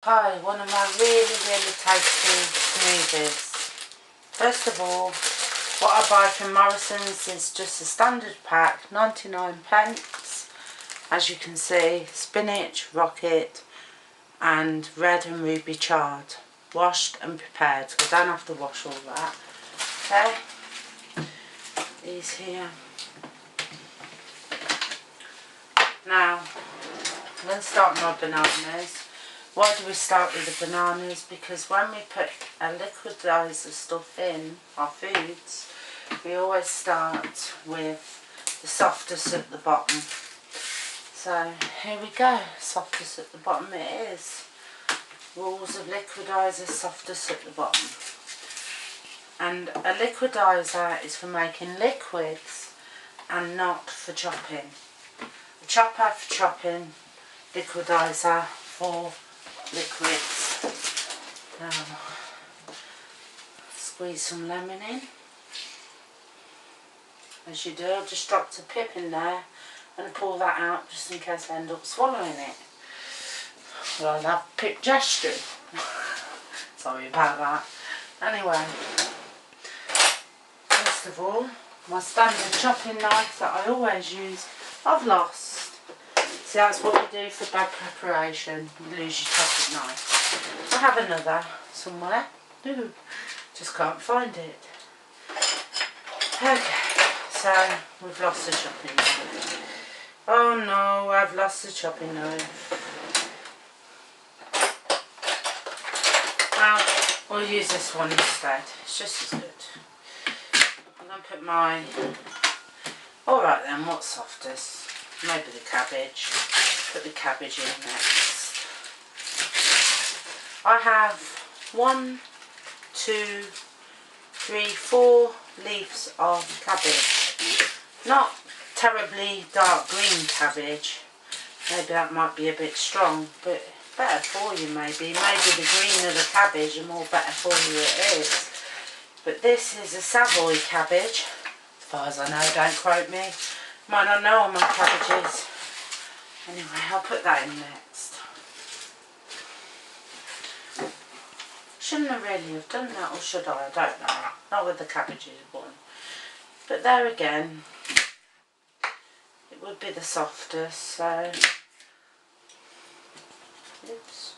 Hi, one of my really tasty smoothies. First of all, what I buy from Morrison's is just a standard pack, 99p. As you can see, spinach, rocket and red and ruby chard. Washed and prepared, so I don't have to wash all that. Okay, these here. Now, I'm going to start my bananas. Why do we start with the bananas? Because when we put a liquidizer stuff in our foods, we always start with the softest at the bottom. So here we go, softest at the bottom it is. Rules of liquidizer, softest at the bottom. And a liquidizer is for making liquids and not for chopping. A chopper for chopping, liquidizer for liquids. Now, squeeze some lemon in. As you do, I've just dropped a pip in there and pull that out just in case I end up swallowing it. Well, I'll have pip gesture. Sorry about that. Anyway, first of all, my standard chopping knife that I always use, I've lost. See, that's what you do for bad preparation. You lose your chopping knife. I have another somewhere. Ooh, just can't find it. Okay, so we've lost the chopping knife. Oh no, I've lost the chopping knife. Well, we'll use this one instead. It's just as good. I'm going to put my... Alright then, what's softest? Maybe the cabbage. Put the cabbage in next. I have 1, 2, 3, 4 leaves of cabbage. Not terribly dark green cabbage. Maybe that might be a bit strong, but better for you maybe. Maybe the green of the cabbage and more better for you it is. But this is a Savoy cabbage. As far as I know, don't quote me. Might not know all my cabbages. Anyway, I'll put that in next. Shouldn't I really have done that, or should I? I don't know. Not with the cabbages one. But there again, it would be the softest, so... Oops.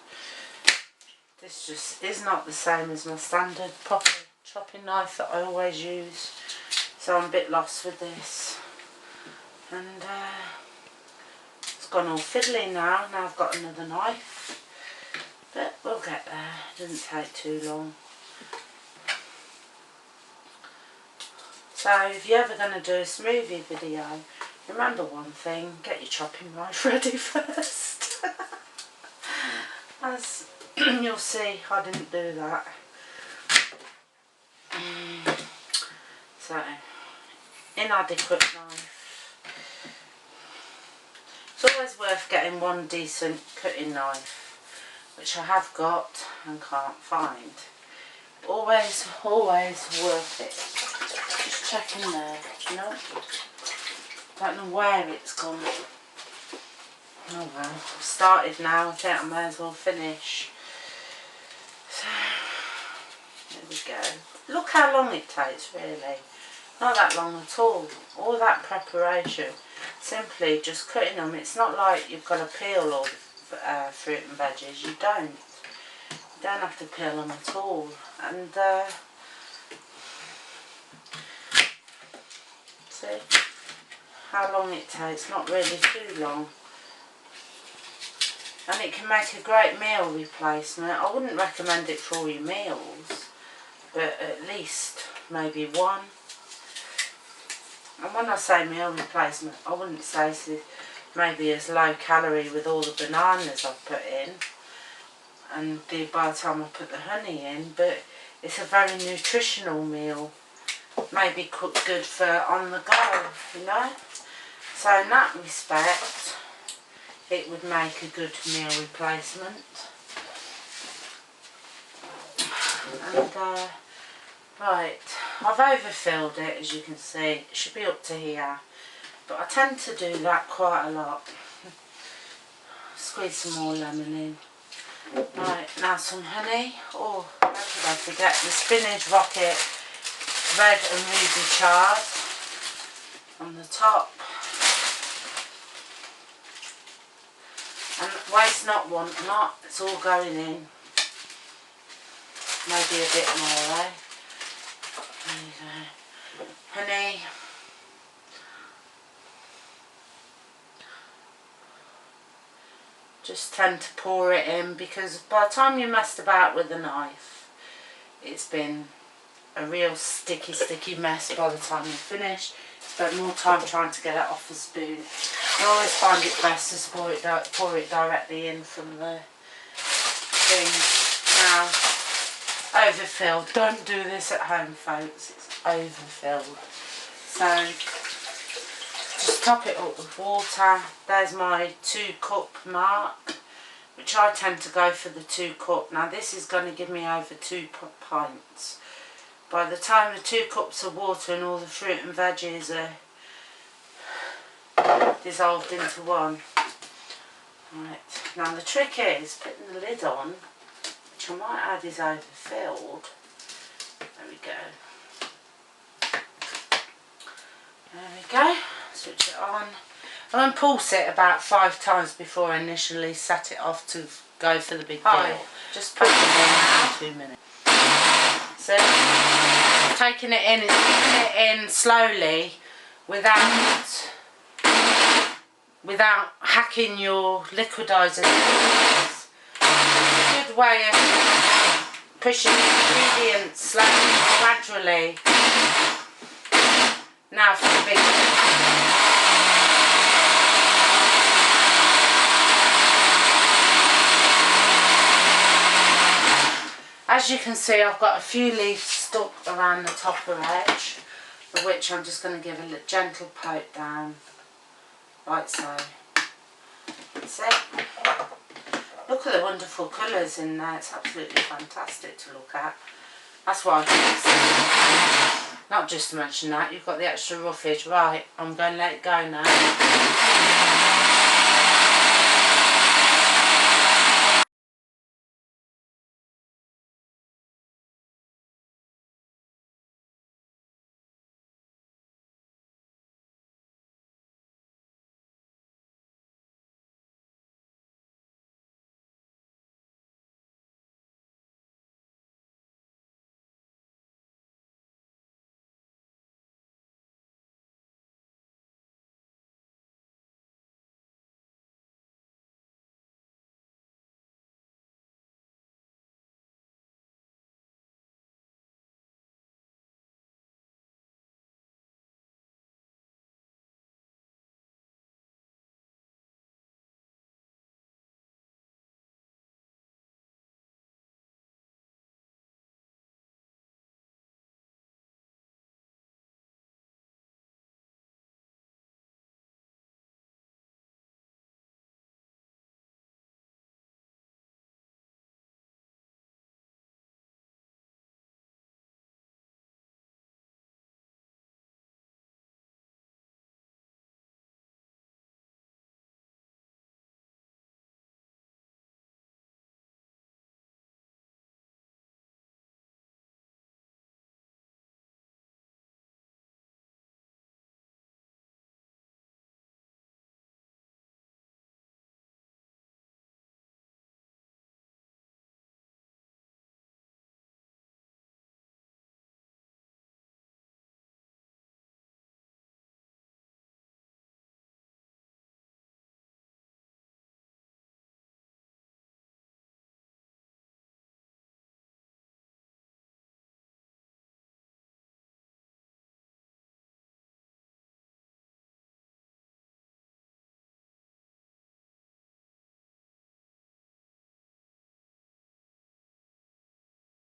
This just is not the same as my standard proper chopping knife that I always use. So I'm a bit lost with this. And it's gone all fiddly now. Now I've got another knife. But we'll get there. It doesn't take too long. So if you're ever going to do a smoothie video, remember one thing, get your chopping knife ready first. As you'll see, I didn't do that. So, inadequate knife. It's always worth getting one decent cutting knife, which I have got and can't find. Always worth it. Just checking there, you know. Don't know where it's gone. Oh well, I've started now, I think I may as well finish. So, there we go. Look how long it takes really. Not that long at all. All that preparation. Simply just cutting them. It's not like you've got to peel all the fruit and veggies. You don't. You don't have to peel them at all. And see how long it takes. Not really too long. And it can make a great meal replacement. I wouldn't recommend it for all your meals, but at least maybe one. And when I say meal replacement, I wouldn't say maybe as low calorie with all the bananas I've put in and by the time I put the honey in, but it's a very nutritional meal. Maybe cooked good for on the go, you know. So in that respect, it would make a good meal replacement. And right, I've overfilled it, as you can see. It should be up to here, but I tend to do that quite a lot. Squeeze some more lemon in. Right, Now some honey. Oh, how could I forget the spinach rocket, red and ruby chard on the top. And waste not, want not, it's all going in. Maybe a bit more, eh? There you go. Honey. Just tend to pour it in, because by the time you messed about with the knife, it's been a real sticky mess by the time you finish. Spend more time trying to get it off the spoon. I always find it best to pour it directly in from the thing. Now, overfilled. Don't do this at home, folks. It's overfilled. So, just top it up with water. There's my 2-cup mark, which I tend to go for the 2 cup. Now this is going to give me over 2 pints. By the time the 2 cups of water and all the fruit and veggies are dissolved into one. Right, now the trick is putting the lid on, which I might add is overfilled. There we go. There we go. Switch it on. I then pulse it about 5 times before I initially set it off to go for the big deal. Just put it in 2 minutes. So taking it in is putting it in slowly without hacking your liquidizer. It's a good way of pushing the ingredients slowly, gradually. Now for the big deal. As you can see, I've got a few leaves stuck around the top of the edge, of which I'm just going to give a gentle poke down, like so. That's it. Look at the wonderful colours in there, it's absolutely fantastic to look at. That's why I do this. Not just to mention that, you've got the extra roughage. Right, I'm going to let it go now.